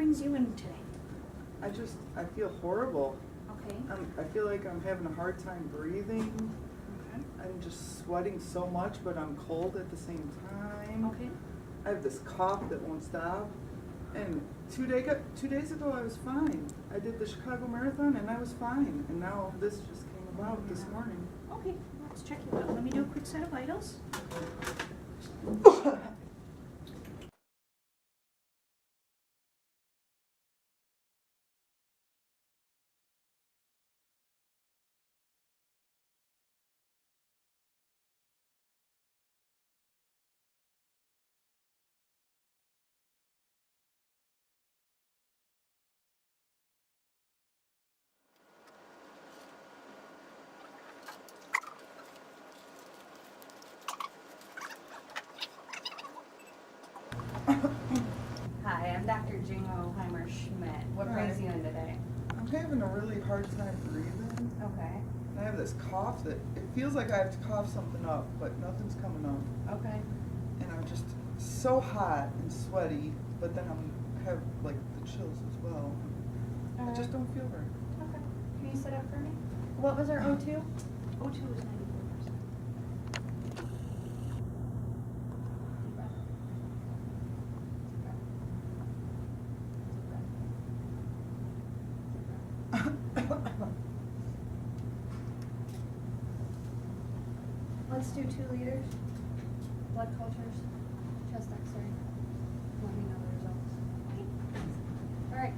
brings you in today? I feel horrible. Okay. I feel like I'm having a hard time breathing. Okay. I'm just sweating so much, but I'm cold at the same time. Okay. I have this cough that won't stop. And 2 days ago, I was fine. I did the Chicago Marathon, and I was fine. And now this just came about this morning. Okay, let's check you out. Let me do a quick set of vitals. Hi, I'm Dr. Jingo Heimer-Schmidt. What brings you in today? I'm having a really hard time breathing. Okay. I have this cough that it feels like I have to cough something up, but nothing's coming up. Okay. And I'm just so hot and sweaty, but then I have like the chills as well. I just don't feel right. Okay. Can you sit up for me? What was our O2? O2 is 94%. Deep breath. Let's do 2 liters. Blood cultures, chest x-ray. Let me know the results. Okay. All right.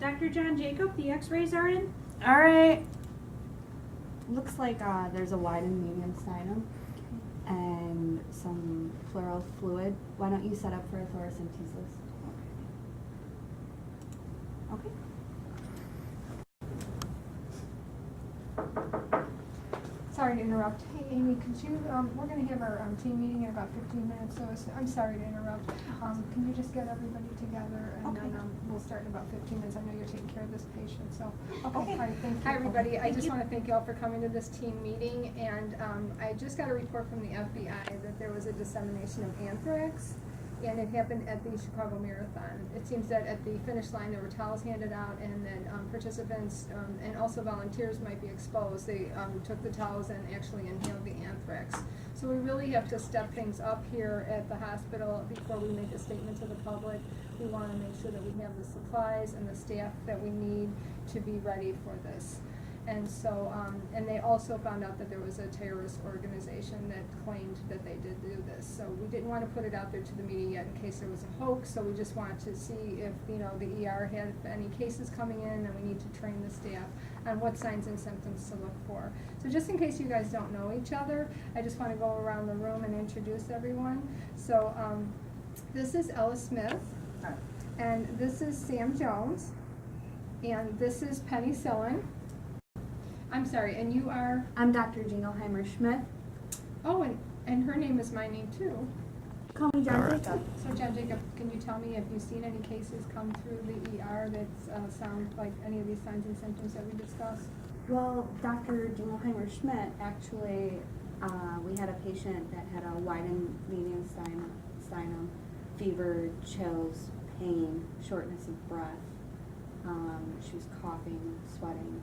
Dr. John Jacob, the x-rays are in. All right. Looks like there's a wide and medium sternum and some pleural fluid. Why don't you set up for a thoracentesis? Okay. Sorry to interrupt. Hey, Amy, could you, we're going to have our team meeting in about 15 minutes, so I'm sorry to interrupt. Can you just get everybody together, and Okay. then we'll start in about 15 minutes. I know you're taking care of this patient, so. Okay. All right, thank you. Hi, everybody. I just want to thank you all for coming to this team meeting, and I just got a report from the FBI that there was a dissemination of anthrax, and it happened at the Chicago Marathon. It seems that at the finish line there were towels handed out, and that participants and also volunteers might be exposed. They took the towels and actually inhaled the anthrax. So we really have to step things up here at the hospital before we make a statement to the public. We want to make sure that we have the supplies and the staff that we need to be ready for this. And so, and they also found out that there was a terrorist organization that claimed that they did do this. So we didn't want to put it out there to the media yet in case there was a hoax. So we just wanted to see if, you know, the ER had any cases coming in, and we need to train the staff on what signs and symptoms to look for. So just in case you guys don't know each other, I just want to go around the room and introduce everyone. So this is Ella Smith, Hi. and this is Sam Jones, and this is Penny Sillen. I'm sorry, and you are? I'm Dr. Jingo Heimer-Schmidt. Oh, and her name is my name too. Call me John Jacob. So John Jacob, can you tell me if you've seen any cases come through the ER that sound like any of these signs and symptoms that we discussed? Well, Dr. Jingo Heimer-Schmidt, actually, we had a patient that had a wide and medium sternum, fever, chills, pain, shortness of breath. She was coughing, sweating.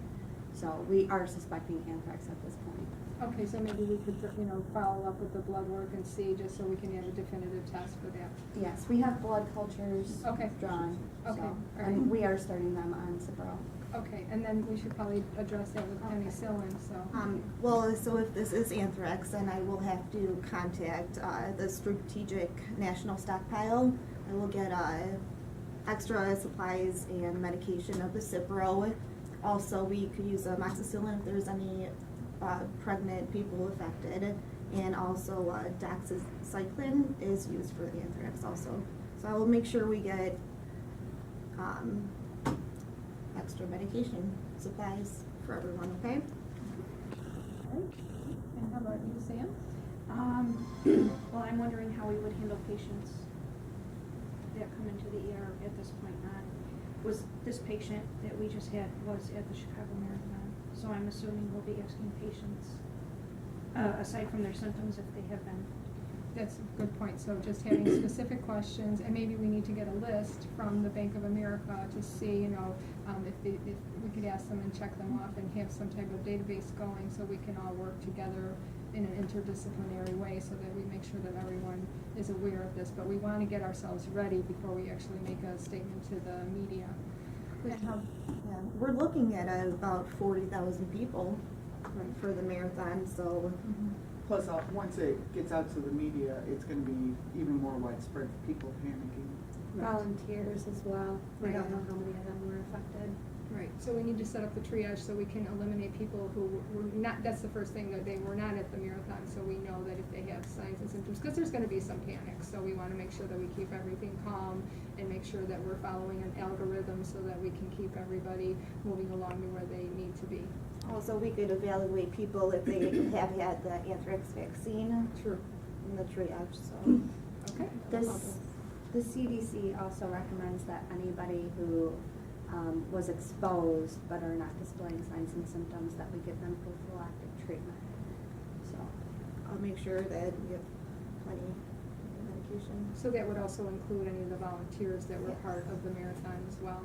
So we are suspecting anthrax at this point. Okay, so maybe we could, you know, follow up with the blood work and see, just so we can have a definitive test for that. Yes, we have blood cultures drawn. Okay, So, all right. and we are starting them on Cipro. Okay, and then we should probably address that with Penny Sillen, so. Well, so if this is anthrax, then I will have to contact the Strategic National Stockpile. I will get extra supplies and medication of the Cipro. Also, we could use amoxicillin if there's any pregnant people affected. And also doxycycline is used for the anthrax also. So I will make sure we get extra medication supplies for everyone, okay? And how about you, Sam? Well, I'm wondering how we would handle patients that come into the ER at this point on. Was this patient that we just had was at the Chicago Marathon, so I'm assuming we'll be asking patients, aside from their symptoms, if they have been that's a good point. So just having specific questions, and maybe we need to get a list from the Bank of America to see, you know, if we could ask them and check them off and have some type of database going so we can all work together in an interdisciplinary way so that we make sure that everyone is aware of this. But we want to get ourselves ready before we actually make a statement to the media. Yeah, we're looking at about 40,000 people for the marathon, so. Plus, once it gets out to the media, it's gonna be even more widespread, people panicking. Volunteers as well. We Right. don't know how many of them were affected. Right, so we need to set up the triage so we can eliminate people who were not, that's the first thing, that they were not at the marathon, so we know that if they have signs and symptoms, because there's gonna be some panic, so we wanna make sure that we keep everything calm and make sure that we're following an algorithm so that we can keep everybody moving along to where they need to be. Also, we could evaluate people if they have had the anthrax vaccine True. in the triage, so. Okay. The CDC also recommends that anybody who was exposed but are not displaying signs and symptoms, that we give them prophylactic treatment. So, I'll make sure that we have plenty of medication. So that would also include any of the volunteers that were Yes. part of the marathon as well.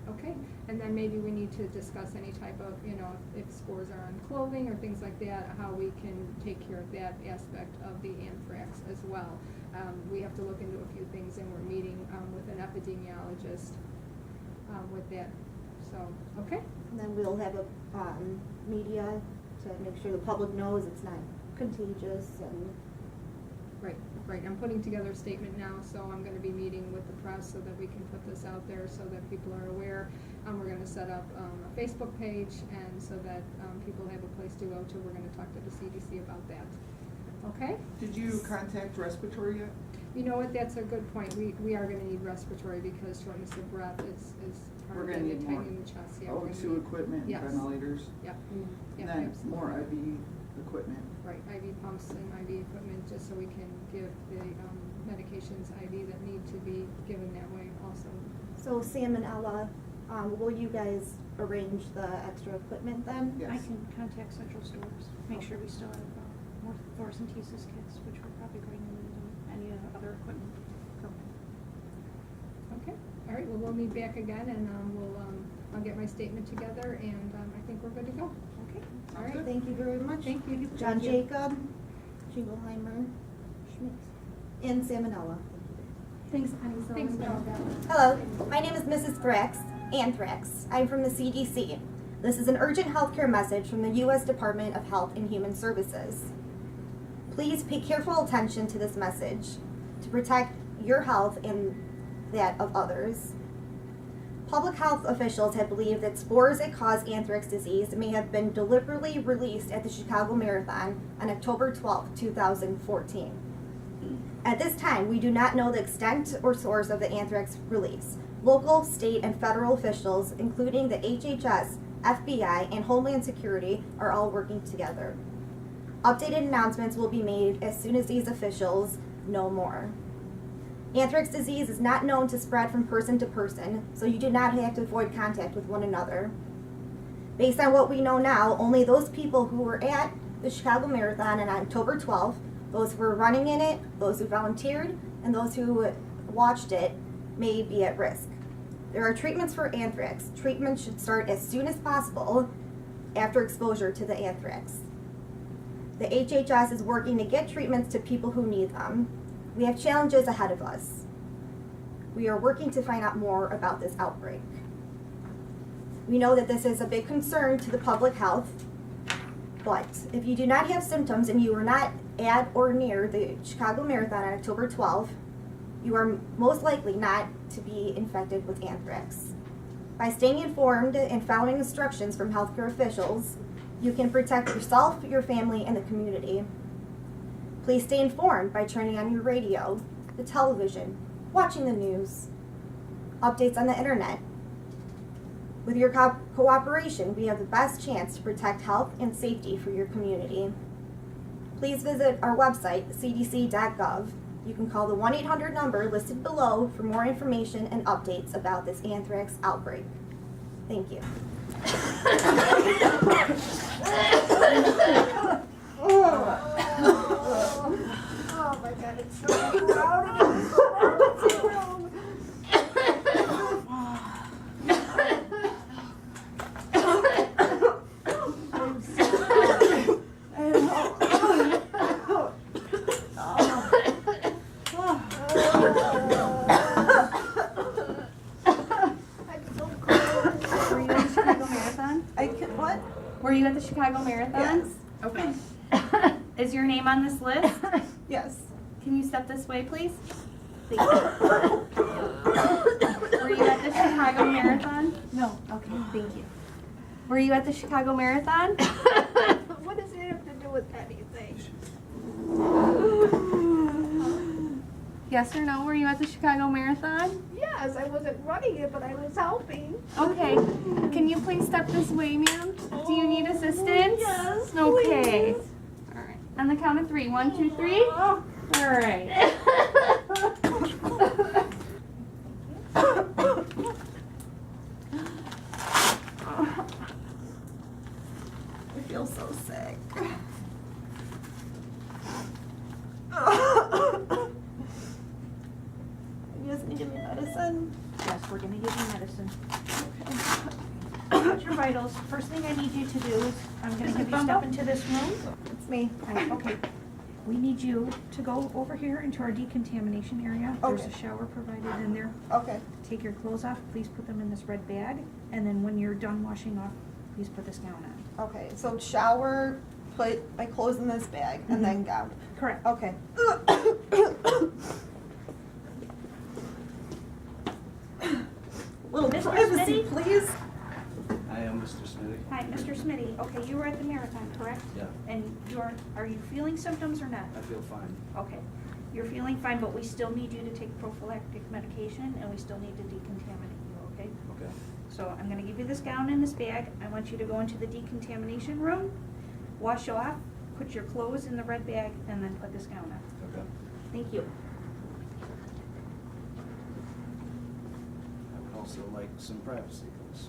Okay, and then maybe we need to discuss any type of, you know, if spores are on clothing or things like that, how we can take care of that aspect of the anthrax as well. We have to look into a few things, and we're meeting with an epidemiologist with that. So, okay. And then we'll have a media to make sure the public knows it's not contagious and. Right, right. I'm putting together a statement now, so I'm gonna be meeting with the press so that we can put this out there so that people are aware. We're gonna set up a Facebook page, and so that people have a place to go to. We're gonna talk to the CDC about that. Okay? Did you contact respiratory yet? You know what, that's a good point. We are gonna need respiratory because shortness of breath is We're part gonna of need the more tightening the chest. Yeah, we're gonna O2 need- equipment and Yes. ventilators. Yep. And Yep, then absolutely. more IV equipment. Right, IV pumps and IV equipment, just so we can give the medications IV that need to be given that way also. So Sam and Ella, will you guys arrange the extra equipment then? Yes. I can contact Central Stores, make sure we still have more thoracentesis kits, which we're probably going to need, and any other equipment. Okay, all right, well, we'll meet back again, and I'll get my statement together, and I think we're good to go. Okay, all right. Thank you very much. Thank you. John Thank you. Jacob, Jingleheimer, Schmidt, and Salmonella. thanks, Penny. So Thanks, Mel. Hello, my name is Mrs. Anthrax. I'm from the CDC. This is an urgent healthcare message from the U.S. Department of Health and Human Services. Please pay careful attention to this message to protect your health and that of others. Public health officials have believed that spores that cause anthrax disease may have been deliberately released at the Chicago Marathon on October 12, 2014. At this time, we do not know the extent or source of the anthrax release. Local, state, and federal officials, including the HHS, FBI, and Homeland Security, are all working together. Updated announcements will be made as soon as these officials know more. Anthrax disease is not known to spread from person to person, so you do not have to avoid contact with one another. Based on what we know now, only those people who were at the Chicago Marathon on October 12th, those who were running in it, those who volunteered, and those who watched it may be at risk. There are treatments for anthrax. Treatment should start as soon as possible after exposure to the anthrax. The HHS is working to get treatments to people who need them. We have challenges ahead of us. We are working to find out more about this outbreak. We know that this is a big concern to the public health, but if you do not have symptoms and you are not at or near the Chicago Marathon on October 12th, you are most likely not to be infected with anthrax. By staying informed and following instructions from healthcare officials, you can protect yourself, your family, and the community. Please stay informed by turning on your radio, the television, watching the news, updates on the internet. With your cooperation, we have the best chance to protect health and safety for your community. Please visit our website, cdc.gov. You can call the 1-800 number listed below for more information and updates about this anthrax outbreak. Thank you. my God, it's so crowded in this emergency room. I'm so sorry. I'm so cold. Were you at the Chicago Marathon? What? Were you at the Chicago Marathon? Yes. Okay. Is your name on this list? Yes. Can you step this way, please? Thank you. Were you at the Chicago Marathon? No. Okay, thank you. Were you at the Chicago Marathon? What does it have to do with anything? Yes or no? Were you at the Chicago Marathon? Yes, I wasn't running it, but I was helping. Okay. Can you please step this way, ma'am? Do you need assistance? Yes, Okay. please. All right. On the count of 3. 1, 2, 3. All right. I feel so sick. You guys gonna give me medicine? Yes, we're gonna give you medicine. What's your vitals? First thing I need you to do is, I'm gonna have you step into this room. It's me. Okay. We need you to go over here into our decontamination area. There's Okay. a shower provided in there. Okay. Take your clothes off, please put them in this red bag, and then when you're done washing off, please put this gown on. Okay. So shower, put my clothes in this bag, and then gown. Correct. Okay. Little Mr. privacy, Smitty? please. I am Mr. Smitty. Hi, Mr. Smitty. Okay, you were at the marathon, correct? Yeah, And are you feeling symptoms or not? I feel fine. Okay, you're feeling fine, but we still need you to take prophylactic medication, and we still need to decontaminate you, okay? Okay. So I'm gonna give you this gown in this bag. I want you to go into the decontamination room, wash off, put your clothes in the red bag, and then put this gown on. Okay. Thank you. I would also like some privacy, please.